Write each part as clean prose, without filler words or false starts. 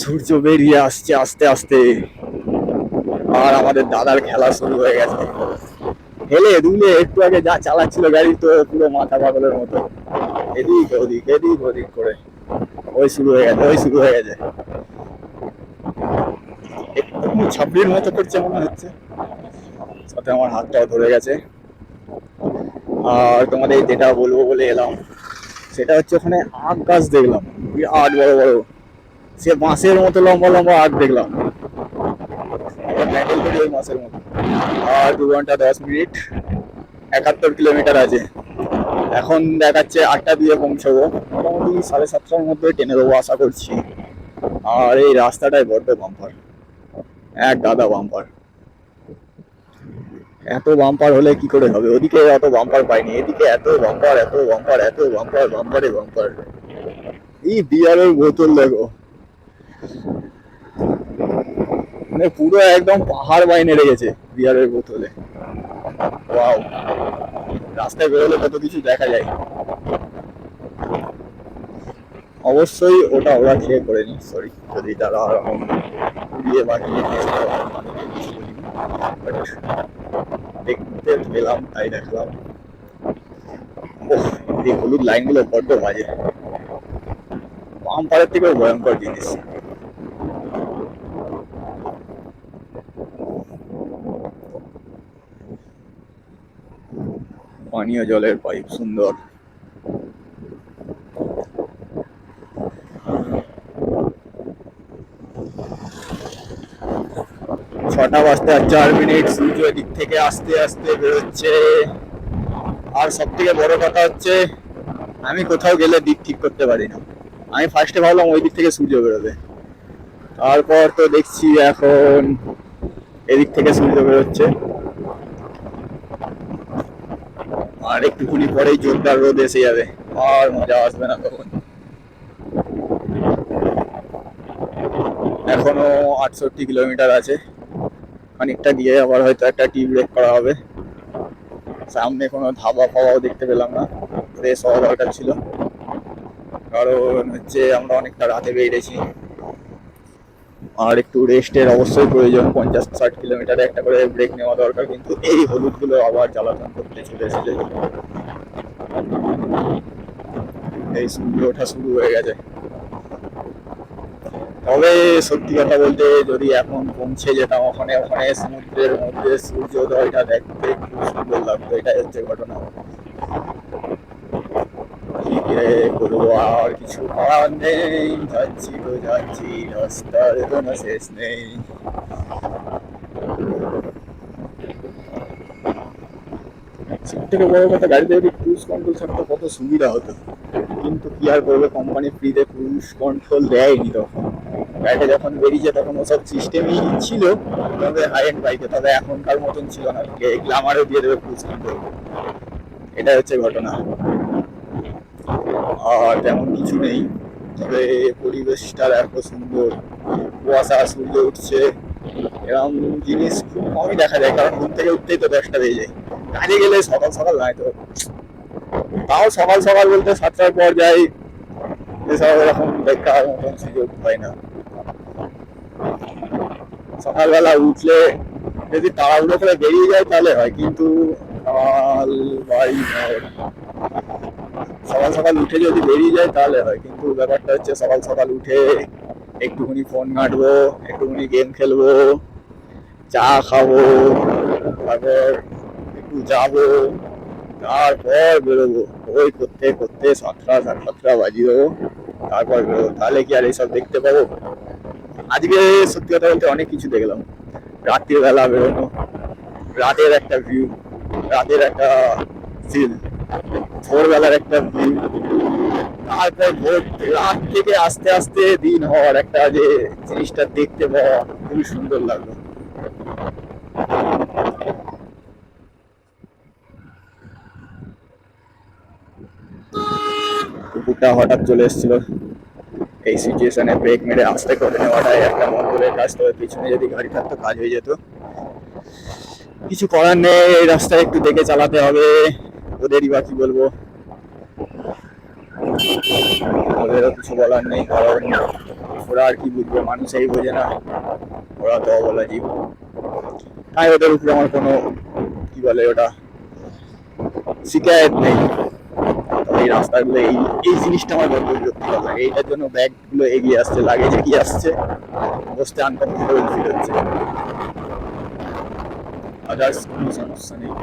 সূর্য বেরিয়ে আসছে আস্তে আস্তে। আর আমাদের দাদার খেলা শুরু হয়ে গেছে। হেলে দুলে একটু আগে যা চালাচ্ছিল গাড়ি, তো পুরো মাথা পাগলের মতো এদিক ওদিক এদিক ওদিক করে। ওই শুরু হয়ে গেছে, ওই শুরু হয়ে গেছে। একটু ছাবড়ির মতো করছে মনে হচ্ছে। সাথে আমার হাতটাও ধরে গেছে। আর তোমাদের যেটা বলবো বলে এলাম, সেটা হচ্ছে ওখানে আখ গাছ দেখলাম, বিরাট বড় বড়। সে বাঁশের মতো লম্বা লম্বা আখ দেখলাম, প্যান্ডেল করি ওই মাসের মতো। আর 2 ঘন্টা 10 মিনিট, 71 কিলোমিটার আছে। এখন দেখাচ্ছে 8টা দিয়ে পৌঁছবো, মোটামুটি 7:30টার মধ্যে টেনে দেবো আশা করছি। আর এই রাস্তাটায় বড্ড বাম্পার, এক গাদা বাম্পার। এত বাম্পার হলে কি করে হবে? ওদিকে অত বাম্পার পাইনি, এদিকে এত বাম্পার, এত বাম্পার, এত বাম্পার, বাম্পারে বাম্পার। এই বিয়ারের বোতল দেখো, মানে পুরো একদম পাহাড় বাইনে রেখেছে বিয়ারের বোতলে। ওয়াও, রাস্তায় বেরোলে কত কিছু দেখা যায়। অবশ্যই ওটা ওরা খেয়ে করেনি, সরি যদি তারা উড়িয়ে বাড়িয়ে দেখতে পেলাম তাই দেখলাম। ওহ, এই হলুদ লাইনগুলো বড্ড বাজে, পাম্পারের থেকেও ভয়ঙ্কর জিনিস। পানীয় জলের পাইপ সুন্দর। 6টা বাজতে আর 4 মিনিট, সূর্য দিক থেকে আস্তে আস্তে বেরোচ্ছে। আর সব থেকে বড় কথা হচ্ছে, আমি কোথাও গেলে দিক ঠিক করতে পারি না। আমি ফার্স্টে ভাবলাম ওই দিক থেকে সূর্য বেরোবে, তারপর তো দেখছি এখন এদিক থেকে সূর্য বেরোচ্ছে। আর একটুখানি পরেই জোরদার রোদ এসে যাবে, আর মজা আসবে না তখন। এখনো 68 কিলোমিটার আছে, খানিকটা গিয়ে আবার হয়তো একটা টি ব্রেক করা হবে। সামনে কোনো ধাবা ফাবাও দেখতে পেলাম না, ফ্রেশ হওয়া দরকার ছিল। কারণ হচ্ছে আমরা অনেকটা রাতে বেরিয়েছি, আর একটু রেস্টের অবশ্যই প্রয়োজন। 50-60 কিলোমিটারে একটা করে ব্রেক নেওয়া দরকার, কিন্তু এই হলুদগুলো আবার জ্বালাতন করতে চলে এসেছে। এই সূর্য ওঠা শুরু হয়ে গেছে। তবে সত্যি কথা বলতে, যদি এখন পৌঁছে যেতাম ওখানে, ওখানে সমুদ্রের মধ্যে সূর্যোদয়টা দেখতে খুব সুন্দর লাগতো। এটাই হচ্ছে ঘটনা। কি করবো, আর কিছু করার নেই, যাচ্ছি তো যাচ্ছি, রাস্তার কোনো শেষ নেই। সব থেকে বড় কথা, গাড়িতে যদি ক্রুজ কন্ট্রোল থাকতো কত সুবিধা হতো। কিন্তু কি আর করবে, কোম্পানি ফ্রিতে ক্রুজ কন্ট্রোল দেয়নি তখন। গাড়িটা যখন বেরিয়েছে তখন ওসব সিস্টেমই ছিল, তবে হাই এন্ড বাইকে, তবে এখনকার মতন ছিল না। গ্ল্যামারও দিয়ে দেবে ক্রুজ কন্ট্রোল, এটা হচ্ছে ঘটনা। আর তেমন কিছু নেই, তবে পরিবেশটা এত সুন্দর, কুয়াশা, সূর্য উঠছে, এরকম জিনিস খুব কমই দেখা যায়। কারণ ঘুম থেকে উঠতেই তো 10টা বেজে যায়। কাজে গেলে সকাল সকাল নয় তো, তাও সকাল সকাল বলতে 7টার পর যাই, এসব এরকম দেখার মতন সুযোগ হয় না। সকালবেলা উঠলে যদি তাড়াহুড়ো করে বেরিয়ে যায় তাহলে হয়, কিন্তু সকাল বাড়ি সকাল সকাল উঠে যদি বেরিয়ে যায় তাহলে হয়। কিন্তু ব্যাপারটা হচ্ছে, সকাল সকাল উঠে একটুখানি ফোন ঘাঁটবো, একটুখানি গেম খেলবো, চা খাবো, তারপর একটু যাবো, তারপর বেরোবো। ওই করতে করতে 7টা 7:30 বাজিয়ে দেবো, তারপর বেরোবো। তাহলে কি আর এইসব দেখতে পাবো? আজকে সত্যি কথা বলতে অনেক কিছু দেখলাম। রাত্রির বেলা বেরোনো, রাতের একটা ভিউ, রাতের একটা ফিল, ভোরবেলার একটা ভিউ, তারপর ভোর রাত থেকে আস্তে আস্তে দিন হওয়ার একটা যে জিনিসটা দেখতে পাওয়া, খুবই সুন্দর লাগলো। কুকুরটা হঠাৎ চলে এসেছিল, এই সিচুয়েশনে ব্রেক মেরে আস্তে করে নেওয়াটাই একটা মঙ্গলের কাজ। তবে পিছনে যদি গাড়ি থাকতো কাজ হয়ে যেত। কিছু করার নেই, এই রাস্তায় একটু দেখে চালাতে হবে। ওদেরই বা কি বলবো, ওদেরও কিছু বলার নেই, কারণ ওরা আর কি বুঝবে, মানুষ এই বোঝে না, ওরা তো অবলা জীব। তাই ওদের উপরে আমার কোনো কি বলে ওটা শিকায়ত নেই। এই রাস্তাগুলো এই এই জিনিসটা আমার বড্ড বিরক্তিকর লাগে। এইটার জন্য ব্যাগগুলো এগিয়ে আসছে, লাগেজ এগিয়ে আসছে, বসতে আনকমফোর্টেবল ফিল হচ্ছে। আদার্স কোনো সমস্যা নেই।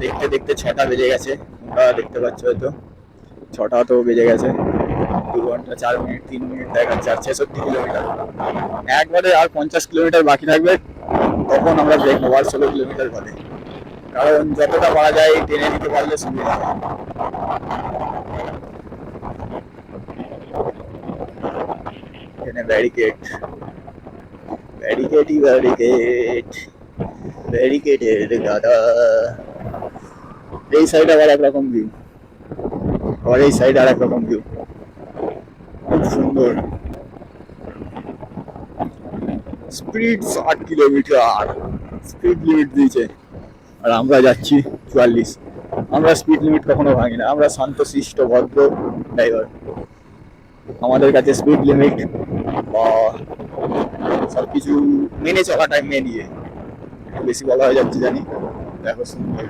দেখতে দেখতে 6টা বেজে গেছে, তোমরা দেখতে পাচ্ছ হয়তো 6টা তো বেজে গেছে। 2 ঘন্টা 4 মিনিট 3 মিনিট দেখাচ্ছে, আর 66 কিলোমিটার। একবারে আর 50 কিলোমিটার বাকি থাকবে, তখন আমরা ব্রেক নেবো। আর 16 কিলোমিটার বাদে, কারণ যতটা পারা যায় টেনে নিতে পারলে সুবিধা হয়। এখানে ব্যারিকেড, ব্যারিকেডই ব্যারিকেড, ব্যারিকেডের গাদা। এই সাইড আবার একরকম ভিউ, আর এই সাইড আর একরকম ভিউ, খুব সুন্দর। স্পিড 60 কিলোমিটার স্পিড লিমিট দিয়েছে, আর আমরা যাচ্ছি 44। আমরা স্পিড লিমিট কখনো ভাঙি না, আমরা শান্তশিষ্ট ভদ্র ড্রাইভার। আমাদের কাছে স্পিড লিমিট বা সবকিছু মেনে চলাটাই মেনিয়ে, বেশি বলা হয়ে যাচ্ছে জানি। দেখো সুন্দর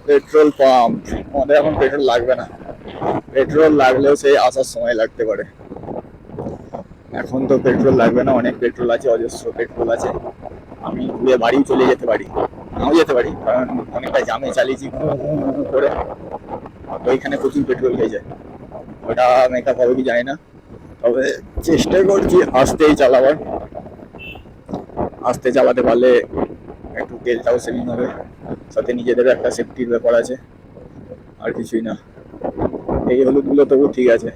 পেট্রোল পাম্প। আমাদের এখন পেট্রোল লাগবে না, পেট্রোল লাগলেও সেই আসার সময় লাগতে পারে। এখন তো পেট্রোল লাগবে না, অনেক পেট্রোল আছে, অজস্র পেট্রোল আছে। আমি ঘুরে বাড়ি চলে যেতে পারি, নাও যেতে পারি, কারণ অনেকটা জামে চালিয়েছি করে, ওইখানে প্রচুর পেট্রোল হয়ে যায়। ওটা মেকআপ হবে কি জানি না, তবে চেষ্টা করছি আস্তেই চালাবার। আস্তে চালাতে পারলে একটু তেলটাও সেভিং হবে, সাথে নিজেদের একটা সেফটির ব্যাপার আছে, আর কিছুই না। এই হলুদগুলো তবু ঠিক আছে,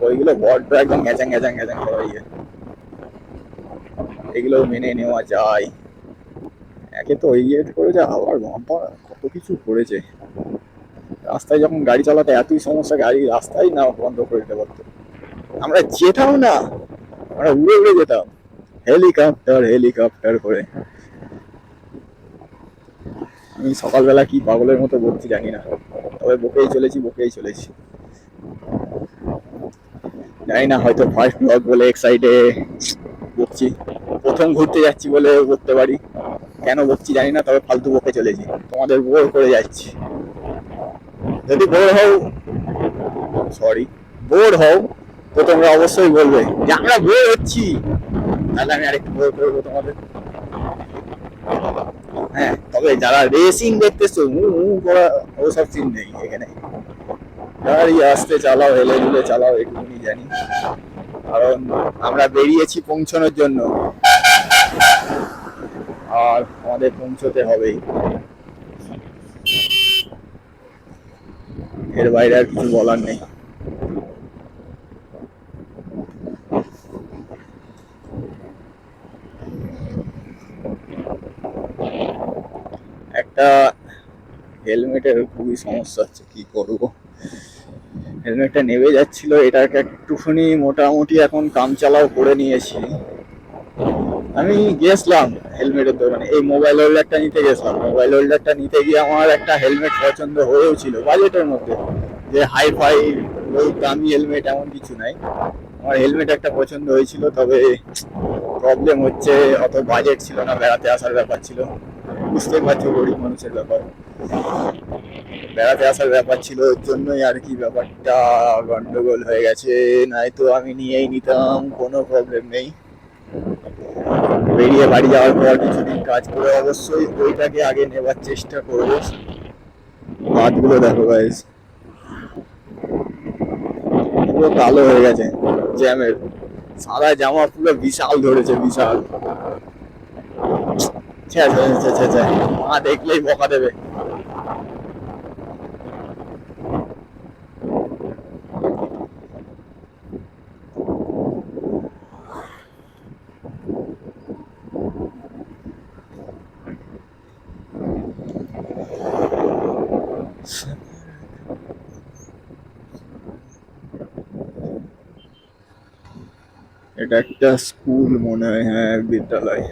ওইগুলো বড্ড একদম গ্যাচাং গ্যাচাং গ্যাচাং করা ইয়ে, এগুলো মেনে নেওয়া যায়। একে তো ওই ইয়ে করেছে, আবার বাম্পার কত কিছু করেছে। রাস্তায় যখন গাড়ি চালাতে এতই সমস্যা, গাড়ি রাস্তায় না বন্ধ করে দিতে পারতো, আমরা যেতাম না, আমরা উড়ে উড়ে যেতাম হেলিকপ্টার হেলিকপ্টার করে। আমি সকালবেলা কি পাগলের মতো বকছি জানি না, তবে বকেই চলেছি বকেই চলেছি। জানি না, হয়তো ফার্স্ট ব্লগ বলে এক্সাইটে বকছি, প্রথম ঘুরতে যাচ্ছি বলে বকতে পারি, কেন বকছি জানি না, তবে ফালতু বকে চলেছি, তোমাদের বোর করে যাচ্ছি। যদি বোর হও, সরি, বোর হও তো তোমরা অবশ্যই বলবে যে আমরা বোর হচ্ছি, তাহলে আমি আরেকটু বোর করবো তোমাদের। হ্যাঁ, তবে যারা রেসিং দেখতেছো করা ওসব সিন নেই এখানে। গাড়ি আস্তে চালাও, হেলে দুলে চালাও, এটুকুনি জানি, কারণ আমরা বেরিয়েছি পৌঁছানোর জন্য, আর আমাদের পৌঁছতে হবেই, এর বাইরে আর কিছু বলার নেই। একটা হেলমেটের খুবই সমস্যা হচ্ছে, কি করবো। হেলমেটটা নেমে যাচ্ছিল, এটাকে একটুখানি মোটামুটি এখন কাম চালাও করে নিয়েছি। আমি গেছিলাম হেলমেটের দোকানে, এই মোবাইল হোল্ডারটা নিতে গেছিলাম, মোবাইল হোল্ডারটা নিতে গিয়ে আমার একটা হেলমেট পছন্দ হয়েও ছিল বাজেটের মধ্যে, যে হাই ফাই বহু দামি হেলমেট এমন কিছু নাই, আমার হেলমেট একটা পছন্দ হয়েছিল। তবে প্রবলেম হচ্ছে অত বাজেট ছিল না, বেড়াতে আসার ব্যাপার ছিল, বুঝতেই পারছো গরিব মানুষের ব্যাপার, বেড়াতে আসার ব্যাপার ছিল, ওর জন্যই আর কি ব্যাপারটা গন্ডগোল হয়ে গেছে। নয়তো আমি নিয়েই নিতাম, কোনো প্রবলেম নেই। বেরিয়ে বাড়ি যাওয়ার পর কিছুদিন কাজ করে অবশ্যই ওইটাকে আগে নেবার চেষ্টা করবো। হাতগুলো দেখো গাইস, পুরো কালো হয়ে গেছে জ্যামের, সাদা জামা পুরো বিশাল ধরেছে, বিশাল। মা দেখলেই বকা দেবে। এটা একটা স্কুল মনে হয়, হ্যাঁ বিদ্যালয়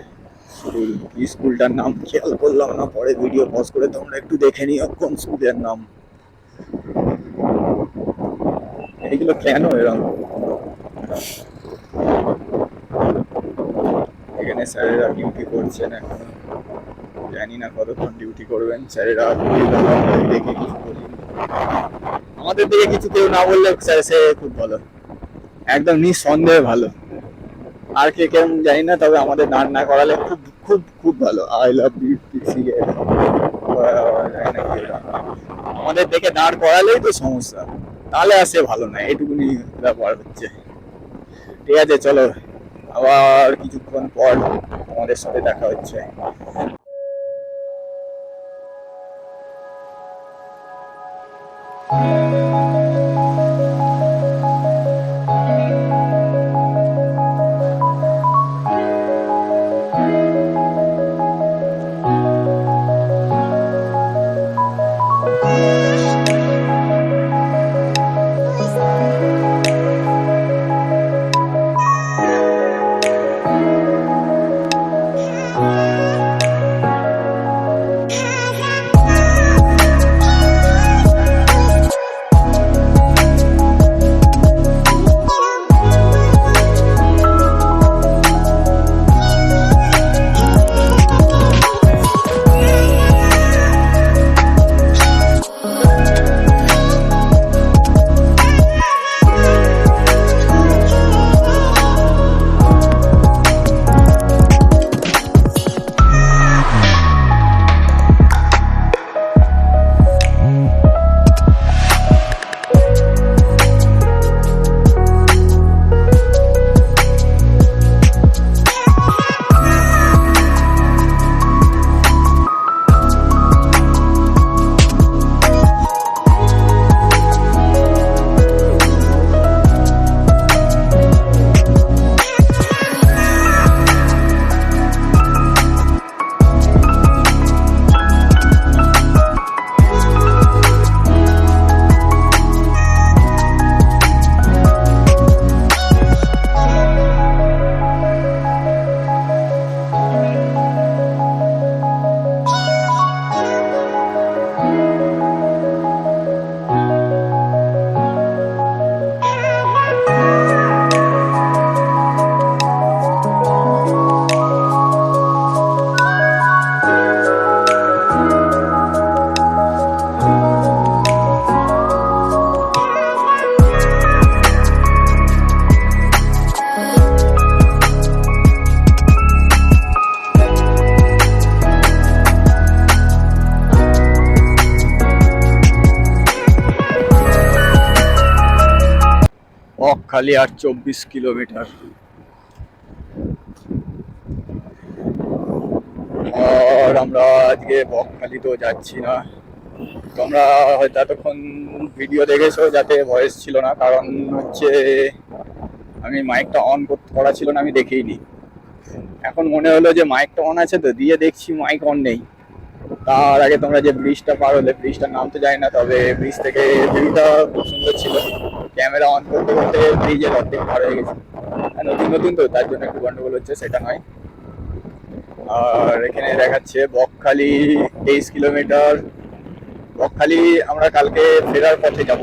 স্কুল। কি স্কুলটার নাম খেয়াল করলাম না, পরে ভিডিও পজ করে তোমরা একটু দেখে নিও কোন স্কুলের নাম। এইগুলো কেন এরকম? এখানে স্যারেরা ডিউটি করছেন এখন, জানি না কতক্ষণ ডিউটি করবেন স্যারেরা। দেখে কিছু বলি, আমাদের দিকে কিছু কেউ না বললে স্যার সে খুব ভালো, একদম নিঃসন্দেহে ভালো। আর কে কেমন জানি না, তবে আমাদের দাঁড় না করালে খুব খুব খুব ভালো। আই লাভ বিউটিসি, আমাদের দেখে দাঁড় করালেই তো সমস্যা, তাহলে আর সে ভালো না, এইটুকুনি ব্যাপার হচ্ছে। ঠিক আছে চলো, আবার কিছুক্ষণ পর আমাদের সাথে দেখা হচ্ছে। বকখালি আর 24 কিলোমিটার। আর আমরা আজকে বকখালি তো যাচ্ছি না। তোমরা হয়তো এতক্ষণ ভিডিও দেখেছো, যাতে ভয়েস ছিল না, কারণ হচ্ছে আমি মাইকটা অন করা ছিল না, আমি দেখেইনি। এখন মনে হলো যে মাইকটা অন আছে, তো দিয়ে দেখছি মাইক অন নেই। তার আগে তোমরা যে ব্রিজটা পার হলে, ব্রিজটার নাম তো জানি না, তবে ব্রিজ থেকে ভিউটা খুব সুন্দর ছিল। ক্যামেরা অন করতে করতে ব্রিজের অর্ধেক পার হয়ে গেছে। নতুন নতুন তো, তার জন্য একটু গন্ডগোল হচ্ছে, সেটা নয়। আর এখানে দেখাচ্ছে বকখালি 23 কিলোমিটার। বকখালি আমরা কালকে ফেরার পথে যাব,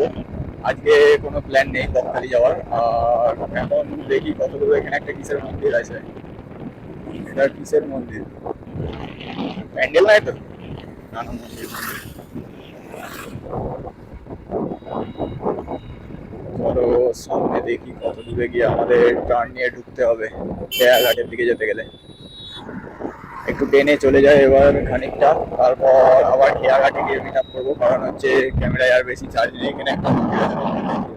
আজকে কোনো প্ল্যান নেই বকখালি যাওয়ার। আর এখন দেখি কত দূর, এখানে একটা কিসের মন্দির আছে, এটা কিসের মন্দির, প্যান্ডেল নয় তো, না না মন্দির। ধরো সামনে দেখি কত দূরে গিয়ে আমাদের টার্ন নিয়ে ঢুকতে হবে খেয়াঘাটের দিকে যেতে গেলে। একটু টেনে চলে যায় এবার খানিকটা, তারপর আবার খেয়াঘাটে গিয়ে মিট আপ করবো, কারণ হচ্ছে ক্যামেরায় আর বেশি চার্জ নেই। এখানে একটা মন্দির আছে,